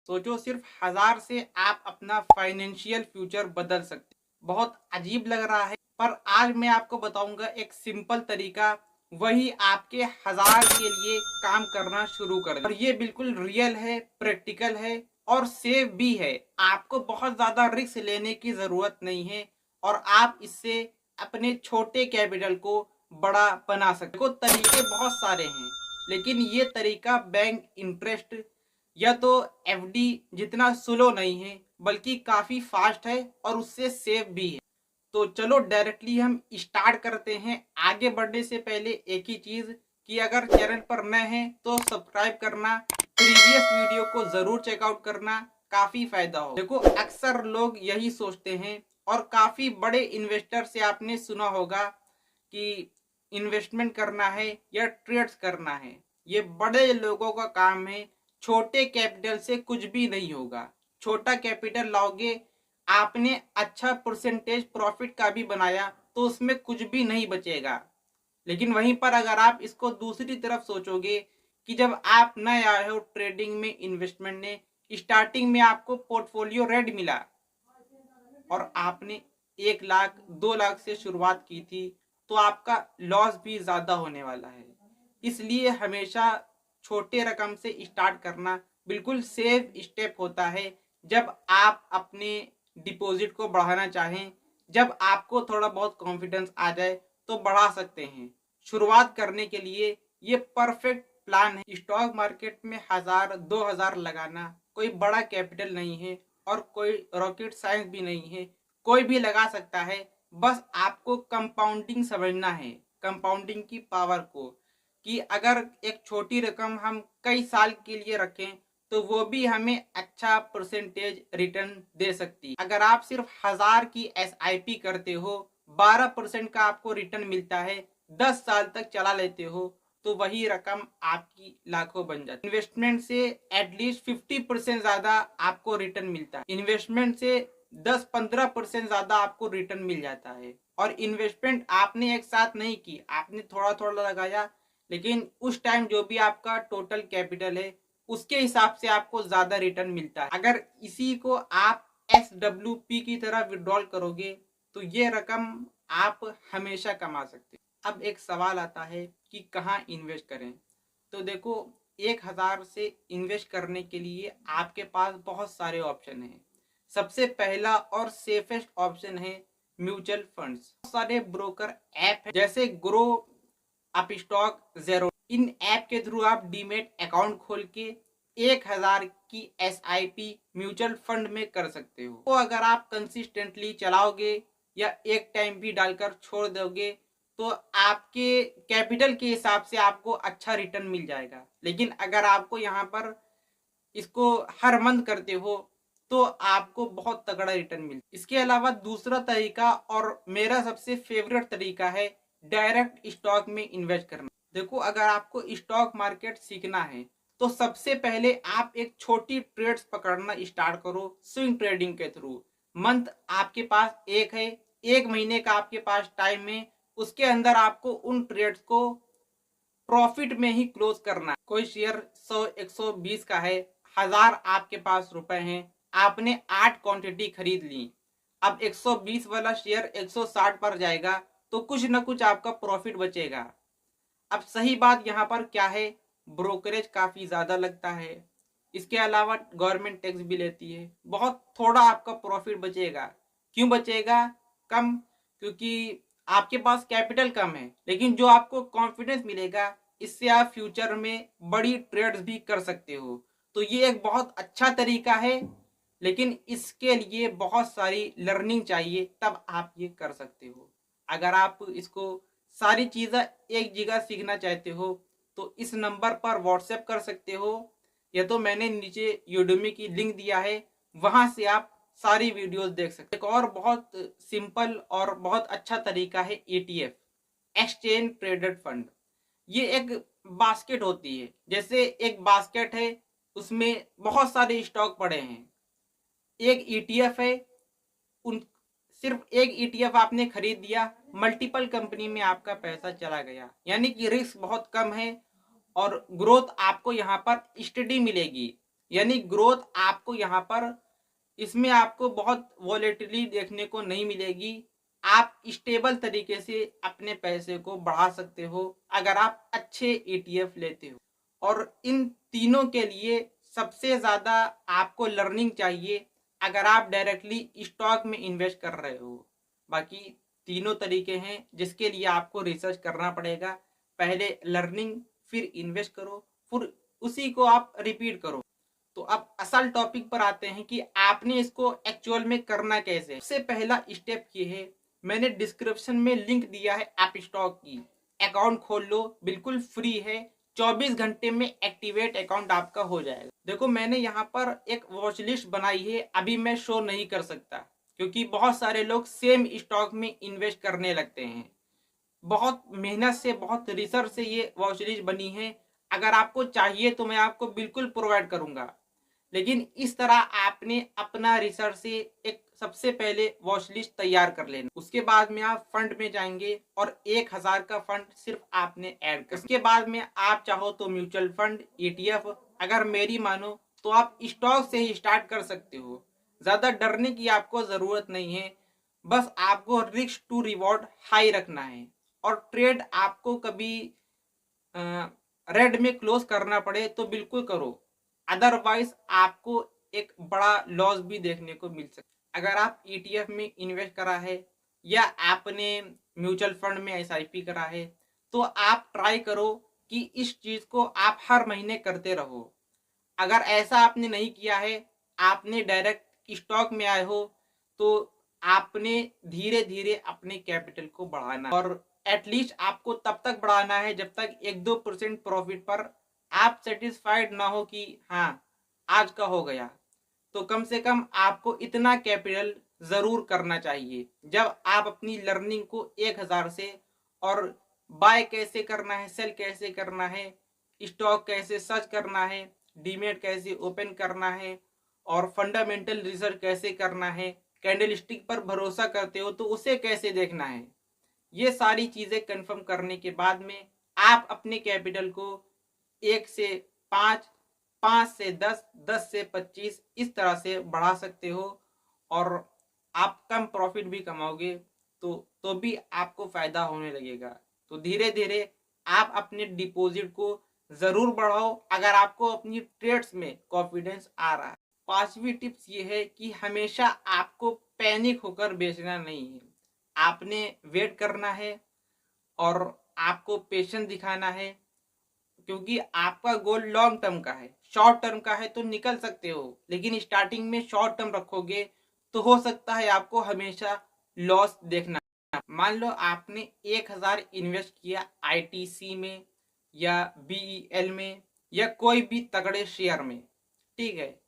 सोचो सिर्फ 1000 से आप अपना फाइनेंशियल फ्यूचर बदल सकते। बहुत अजीब लग रहा है, पर आज मैं आपको बताऊंगा एक सिंपल तरीका, वही आपके 1000 के लिए काम करना शुरू कर दे। और ये बिल्कुल रियल है, प्रैक्टिकल है और सेफ भी है। आपको बहुत ज्यादा रिस्क लेने की जरूरत नहीं है और आप इससे अपने छोटे कैपिटल को बड़ा बना सकते हो। तरीके बहुत सारे हैं, लेकिन ये तरीका बैंक इंटरेस्ट या तो एफडी जितना स्लो नहीं है, बल्कि काफी फास्ट है और उससे सेफ भी है। तो चलो डायरेक्टली हम स्टार्ट करते हैं। आगे बढ़ने से पहले एक ही चीज कि अगर चैनल पर नए हैं तो सब्सक्राइब करना, प्रीवियस वीडियो को जरूर चेकआउट करना, काफी फायदा हो। देखो अक्सर लोग यही सोचते हैं और काफी बड़े इन्वेस्टर से आपने सुना होगा कि इन्वेस्टमेंट करना है या ट्रेड्स करना है, ये बड़े लोगों का काम है। छोटे कैपिटल से कुछ भी नहीं होगा। छोटा कैपिटल लाओगे, आपने अच्छा परसेंटेज प्रॉफिट का भी बनाया तो उसमें कुछ भी नहीं बचेगा। लेकिन वहीं पर अगर आप इसको दूसरी तरफ सोचोगे कि जब आप नए आए हो ट्रेडिंग में, इन्वेस्टमेंट ने स्टार्टिंग में आपको पोर्टफोलियो रेड मिला और आपने 1 लाख 2 लाख से शुरुआत की थी, तो आपका लॉस भी ज्यादा होने वाला है। इसलिए हमेशा छोटे रकम से स्टार्ट करना बिल्कुल सेफ स्टेप होता है। जब आप अपने डिपॉजिट को बढ़ाना चाहें, जब आपको थोड़ा बहुत कॉन्फिडेंस आ जाए तो बढ़ा सकते हैं। शुरुआत करने के लिए ये परफेक्ट प्लान है। स्टॉक मार्केट में 1000 2000 लगाना कोई बड़ा कैपिटल नहीं है और कोई रॉकेट साइंस भी नहीं है, कोई भी लगा सकता है। बस आपको कंपाउंडिंग समझना है, कंपाउंडिंग की पावर को, कि अगर एक छोटी रकम हम कई साल के लिए रखें तो वो भी हमें अच्छा परसेंटेज रिटर्न दे सकती है। अगर आप सिर्फ 1000 की एसआईपी करते हो, 12% का आपको रिटर्न मिलता है, 10 साल तक चला लेते हो, तो वही रकम आपकी लाखों बन जाती है। इन्वेस्टमेंट से एटलीस्ट 50% ज्यादा आपको रिटर्न मिलता है। इन्वेस्टमेंट से 10-15% ज्यादा आपको रिटर्न मिल जाता है। और इन्वेस्टमेंट आपने एक साथ नहीं की, आपने थोड़ा थोड़ा लगाया, लेकिन उस टाइम जो भी आपका टोटल कैपिटल है उसके हिसाब से आपको ज्यादा रिटर्न मिलता है। अगर इसी को आप SWP की तरह विड्रॉल करोगे तो ये रकम आप हमेशा कमा सकते हो। अब एक सवाल आता है कि कहाँ इन्वेस्ट करें। तो देखो 1000 से इन्वेस्ट करने के लिए आपके पास बहुत सारे ऑप्शन हैं। सबसे पहला और सेफेस्ट ऑप्शन है म्यूचुअल फंड्स। बहुत सारे ब्रोकर ऐप है जैसे ग्रो, अपस्टॉक, जेरो। इन ऐप के थ्रू आप डीमेट अकाउंट खोल के 1000 की SIP म्यूचुअल फंड में कर सकते हो। तो अगर आप कंसिस्टेंटली चलाओगे या एक टाइम भी डालकर छोड़ दोगे तो आपके कैपिटल के हिसाब से आपको अच्छा रिटर्न मिल जाएगा। लेकिन अगर आपको यहाँ पर इसको हर मंथ करते हो तो आपको बहुत तगड़ा रिटर्न मिलता है। इसके अलावा दूसरा तरीका और मेरा सबसे फेवरेट तरीका है डायरेक्ट स्टॉक में इन्वेस्ट करना। देखो अगर आपको स्टॉक मार्केट सीखना है तो सबसे पहले आप एक छोटी ट्रेड्स पकड़ना स्टार्ट करो स्विंग ट्रेडिंग के थ्रू। मंथ आपके पास एक है, 1 महीने का आपके पास टाइम है, उसके अंदर आपको उन ट्रेड्स को प्रॉफिट में ही क्लोज करना। कोई शेयर 100-120 का है, 1000 आपके पास रुपए हैं, आपने 8 क्वांटिटी खरीद ली। अब 120 वाला शेयर 160 पर जाएगा तो कुछ ना कुछ आपका प्रॉफिट बचेगा। अब सही बात यहाँ पर क्या है, ब्रोकरेज काफी ज्यादा लगता है। इसके अलावा गवर्नमेंट टैक्स भी लेती है। बहुत थोड़ा आपका प्रॉफिट बचेगा। क्यों बचेगा कम? क्योंकि आपके पास कैपिटल कम है, लेकिन जो आपको कॉन्फिडेंस मिलेगा इससे आप फ्यूचर में बड़ी ट्रेड्स भी कर सकते हो। तो ये एक बहुत अच्छा तरीका है, लेकिन इसके लिए बहुत सारी लर्निंग चाहिए, तब आप ये कर सकते हो। अगर आप इसको सारी चीज़ें एक जगह सीखना चाहते हो तो इस नंबर पर व्हाट्सएप कर सकते हो, या तो मैंने नीचे यूडेमी की लिंक दिया है, वहां से आप सारी वीडियोस देख सकते हैं। एक और बहुत सिंपल और बहुत अच्छा तरीका है ETF, एक्सचेंज ट्रेडेड फंड। ये एक बास्केट होती है, जैसे एक बास्केट है उसमें बहुत सारे स्टॉक पड़े हैं, एक ETF है, उन सिर्फ एक ETF आपने खरीद दिया, मल्टीपल कंपनी में आपका पैसा चला गया, यानी कि रिस्क बहुत कम है और ग्रोथ आपको यहाँ पर स्टडी मिलेगी। यानी ग्रोथ आपको यहाँ पर इसमें आपको बहुत वॉलेटिलिटी देखने को नहीं मिलेगी। आप स्टेबल तरीके से अपने पैसे को बढ़ा सकते हो अगर आप अच्छे ईटीएफ लेते हो। और इन तीनों के लिए सबसे ज़्यादा आपको लर्निंग चाहिए अगर आप डायरेक्टली स्टॉक में इन्वेस्ट कर रहे हो। बाकी तीनों तरीके हैं जिसके लिए आपको रिसर्च करना पड़ेगा। पहले लर्निंग, फिर इन्वेस्ट करो, फिर उसी को आप रिपीट करो। तो अब असल टॉपिक पर आते हैं कि आपने इसको एक्चुअल में करना कैसे। सबसे पहला स्टेप ये है, मैंने डिस्क्रिप्शन में लिंक दिया है ऐप स्टॉक की। अकाउंट खोल लो, बिल्कुल फ्री है। 24 घंटे में एक्टिवेट अकाउंट आपका हो जाएगा। देखो मैंने यहाँ पर एक वॉच लिस्ट बनाई है, अभी मैं शो नहीं कर सकता क्योंकि बहुत सारे लोग सेम स्टॉक में इन्वेस्ट करने लगते हैं। बहुत मेहनत से, बहुत रिसर्च से ये वॉच लिस्ट बनी है। अगर आपको चाहिए तो मैं आपको बिल्कुल प्रोवाइड करूंगा, लेकिन इस तरह आपने अपना रिसर्च से एक सबसे पहले वॉच लिस्ट तैयार कर लेना। उसके बाद में आप फंड में जाएंगे और 1000 का फंड सिर्फ आपने ऐड कर। उसके बाद में आप चाहो तो म्यूचुअल फंड, ईटीएफ, अगर मेरी मानो तो आप स्टॉक से ही स्टार्ट कर सकते हो। ज्यादा डरने की आपको जरूरत नहीं है, बस आपको रिस्क टू रिवॉर्ड हाई रखना है। और ट्रेड आपको कभी रेड में क्लोज करना पड़े तो बिल्कुल करो, अदरवाइज आपको एक बड़ा लॉस भी देखने को मिल सकता है। अगर आप ईटीएफ में इन्वेस्ट करा है या आपने म्यूचुअल फंड में एसआईपी करा है तो आप ट्राई करो कि इस चीज को आप हर महीने करते रहो। अगर ऐसा आपने नहीं किया है, आपने डायरेक्ट स्टॉक में आए हो, तो आपने धीरे धीरे अपने कैपिटल को बढ़ाना और एटलीस्ट आपको तब तक बढ़ाना है जब तक 1-2% प्रॉफिट पर आप सेटिस्फाइड ना हो कि हाँ आज का हो गया। तो कम से कम आपको इतना कैपिटल जरूर करना चाहिए जब आप अपनी लर्निंग को 1000 से, और बाय कैसे करना है, सेल कैसे करना है, स्टॉक कैसे सर्च करना है, डीमेट कैसे ओपन करना है, और फंडामेंटल रिसर्च कैसे करना है, कैंडलस्टिक पर भरोसा करते हो तो उसे कैसे देखना है, ये सारी चीजें कंफर्म करने के बाद में आप अपने कैपिटल को 1 से 5, 5 से 10, 10 से 25 इस तरह से बढ़ा सकते हो। और आप कम प्रॉफिट भी कमाओगे तो भी आपको फायदा होने लगेगा। तो धीरे धीरे आप अपने डिपॉजिट को जरूर बढ़ाओ अगर आपको अपनी ट्रेड्स में कॉन्फिडेंस आ रहा है। पांचवी टिप्स ये है कि हमेशा आपको पैनिक होकर बेचना नहीं है। आपने वेट करना है और आपको पेशेंस दिखाना है, क्योंकि आपका गोल लॉन्ग टर्म का है। शॉर्ट टर्म का है तो निकल सकते हो, लेकिन स्टार्टिंग में शॉर्ट टर्म रखोगे तो हो सकता है आपको हमेशा लॉस देखना। मान लो आपने 1000 इन्वेस्ट किया आईटीसी में या बीईएल में या कोई भी तगड़े शेयर में, ठीक है,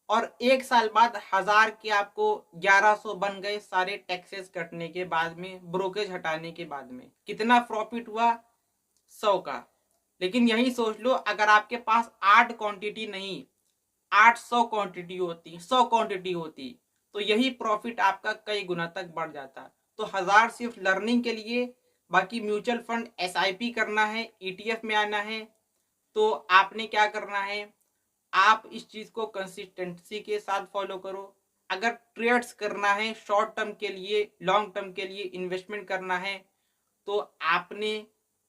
और 1 साल बाद 1000 के आपको 1100 बन गए सारे टैक्सेस कटने के बाद में, ब्रोकेज हटाने के बाद में। कितना प्रॉफिट हुआ? 100 का। लेकिन यही सोच लो अगर आपके पास 8 क्वांटिटी नहीं 800 क्वांटिटी होती, 100 क्वांटिटी होती, तो यही प्रॉफिट आपका कई गुना तक बढ़ जाता। तो 1000 सिर्फ लर्निंग के लिए, बाकी म्यूचुअल फंड एसआईपी करना है, ईटीएफ में आना है, तो आपने क्या करना है, आप इस चीज को कंसिस्टेंसी के साथ फॉलो करो। अगर ट्रेड्स करना है, शॉर्ट टर्म के लिए, लॉन्ग टर्म के लिए इन्वेस्टमेंट करना है, तो आपने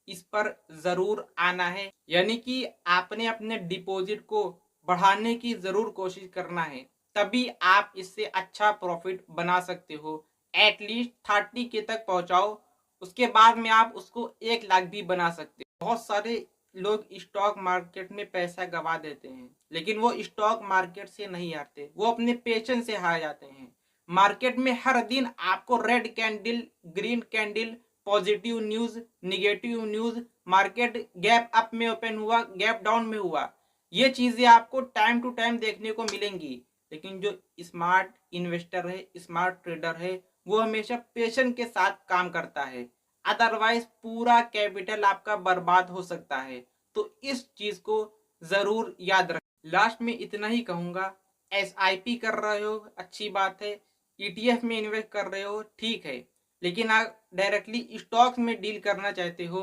इस पर जरूर आना है। यानी कि आपने अपने डिपॉजिट को बढ़ाने की जरूर कोशिश करना है, तभी आप इससे अच्छा प्रॉफिट बना सकते हो। एटलीस्ट 30 के तक पहुंचाओ, उसके बाद में आप उसको 1 लाख भी बना सकते हो। बहुत सारे लोग स्टॉक मार्केट में पैसा गवा देते हैं, लेकिन वो स्टॉक मार्केट से नहीं हारते, वो अपने पेशेंस से हार जाते हैं। मार्केट में हर दिन आपको red candle, green candle, positive news, negative news, market gap up में ओपन हुआ, गैप डाउन में हुआ, ये चीजें आपको टाइम टू टाइम देखने को मिलेंगी। लेकिन जो स्मार्ट इन्वेस्टर है, स्मार्ट ट्रेडर है, वो हमेशा पेशेंस के साथ काम करता है, अदरवाइज पूरा कैपिटल आपका बर्बाद हो सकता है। तो इस चीज को जरूर याद रख। लास्ट में इतना ही कहूंगा, एसआईपी कर रहे हो अच्छी बात है, ईटीएफ में इन्वेस्ट कर रहे हो ठीक है, लेकिन आप डायरेक्टली स्टॉक्स में डील करना चाहते हो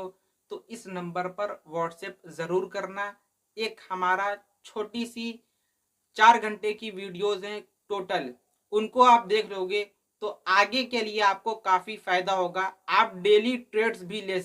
तो इस नंबर पर व्हाट्सएप जरूर करना। एक हमारा छोटी सी 4 घंटे की वीडियोस हैं टोटल, उनको आप देख लोगे तो आगे के लिए आपको काफ़ी फ़ायदा होगा। आप डेली ट्रेड्स भी ले